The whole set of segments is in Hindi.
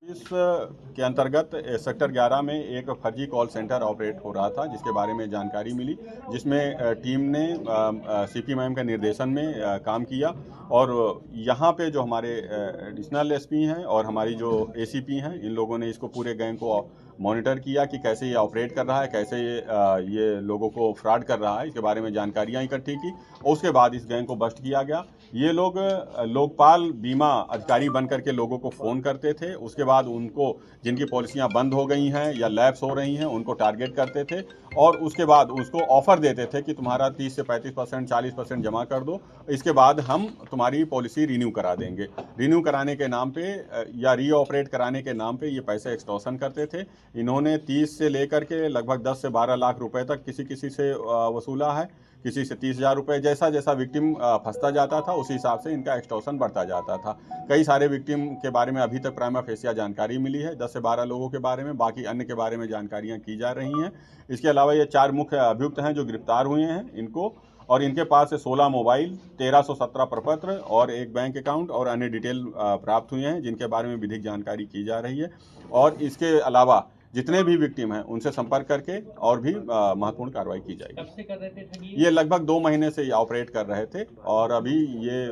इस के अंतर्गत सेक्टर 11 में एक फर्जी कॉल सेंटर ऑपरेट हो रहा था, जिसके बारे में जानकारी मिली, जिसमें टीम ने सीपी मैम के निर्देशन में काम किया और यहाँ पे जो हमारे एडिशनल एसपी हैं और हमारी जो एसीपी हैं, इन लोगों ने इसको पूरे गैंग को मॉनिटर किया कि कैसे ये ऑपरेट कर रहा है, कैसे ये लोगों को फ्रॉड कर रहा है, इसके बारे में जानकारियाँ इकट्ठी की और उसके बाद इस गैंग को बस्ट किया गया। ये लोग लोकपाल बीमा अधिकारी बन करके लोगों को फ़ोन करते थे, उसके बाद उनको जिनकी पॉलिसियां बंद हो गई हैं या लैप्स हो रही हैं उनको टारगेट करते थे और उसके बाद उसको ऑफ़र देते थे कि तुम्हारा 30 से 35%, 40% जमा कर दो, इसके बाद हम तुम्हारी पॉलिसी रिन्यू करा देंगे। रिन्यू कराने के नाम पे या रीऑपरेट कराने के नाम पे ये पैसे एक्सटॉर्शन करते थे। इन्होंने 30 से लेकर के लगभग 10 से 12 लाख रुपए तक किसी किसी से वसूला है, किसी से 30,000 रुपये। जैसा जैसा विक्टिम फंसता जाता था उसी हिसाब से इनका एक्सटॉर्शन बढ़ता जाता था। कई सारे विक्टिम के बारे में अभी तक प्राइमा फेसिया जानकारी मिली है, 10 से 12 लोगों के बारे में, बाकी अन्य के बारे में जानकारियां की जा रही हैं। इसके अलावा ये 4 मुख्य अभियुक्त हैं जो गिरफ्तार हुए हैं इनको, और इनके पास से 16 मोबाइल, 1317 प्रपत्र और एक बैंक अकाउंट और अन्य डिटेल प्राप्त हुए हैं, जिनके बारे में विधिक जानकारी की जा रही है। और इसके अलावा जितने भी विक्टिम हैं उनसे संपर्क करके और भी महत्वपूर्ण कार्रवाई की जाएगी। कब से कर रहे थे ठगी? ये लगभग 2 महीने से ये ऑपरेट कर रहे थे और अभी ये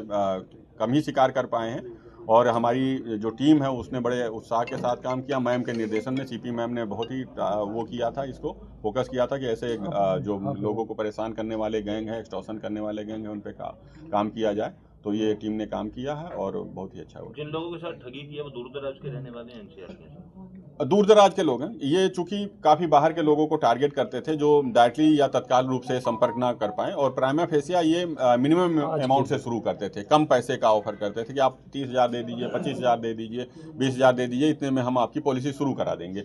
कम ही शिकार कर पाए हैं और हमारी जो टीम है उसने बड़े उत्साह के साथ काम किया। मैम के निर्देशन में सीपी मैम ने बहुत ही वो किया था, इसको फोकस किया था कि ऐसे जो लोगों को परेशान करने वाले गैंग है, एक्सटॉर्शन करने वाले गैंग है, उन पे काम किया जाए। तो ये टीम ने काम किया है और बहुत ही अच्छा हुआ। जिन लोगों के साथ ठगी की है वो दूर दराज के रहने वाले हैं, एनसीआर के? दूर दराज के लोग हैं ये, चूंकि काफ़ी बाहर के लोगों को टारगेट करते थे जो डायरेक्टली या तत्काल रूप से संपर्क ना कर पाए, और प्राइमा फेसिया ये मिनिमम अमाउंट से शुरू करते थे, कम पैसे का ऑफर करते थे कि आप 30,000 दे दीजिए, 25,000 दे दीजिए, 20,000 दे दीजिए, इतने में हम आपकी पॉलिसी शुरू करा देंगे।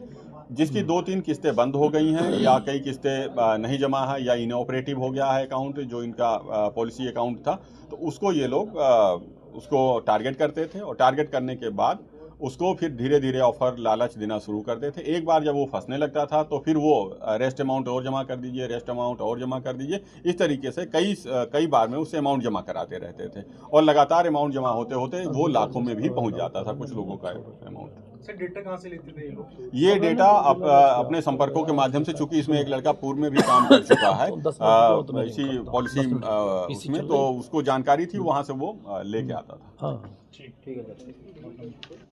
जिसकी 2-3 किस्तें बंद हो गई हैं या कई किस्तें नहीं जमा है या इनऑपरेटिव हो गया है अकाउंट, जो इनका पॉलिसी अकाउंट था, तो उसको ये लोग उसको टारगेट करते थे और टारगेट करने के बाद उसको फिर धीरे धीरे ऑफर लालच देना शुरू करते थे। एक बार जब वो फंसने लगता था तो फिर वो रेस्ट अमाउंट और जमा कर दीजिए, रेस्ट अमाउंट और जमा कर दीजिए, इस तरीके से कई बार में उससे अमाउंट जमा कराते रहते थे और लगातार अमाउंट जमा होते होते वो लाखों में भी पहुंच जाता था कुछ लोगों का अमाउंट। सर डेटा कहाँ से लेते थे ये लोग? ये डेटा अपने संपर्कों के माध्यम से, चूंकि इसमें एक लड़का पूर्व में भी काम कर चुका है इसी पॉलिसी उसमें, तो उसको जानकारी थी, वहां से वो लेके आता था। ठीक है सर।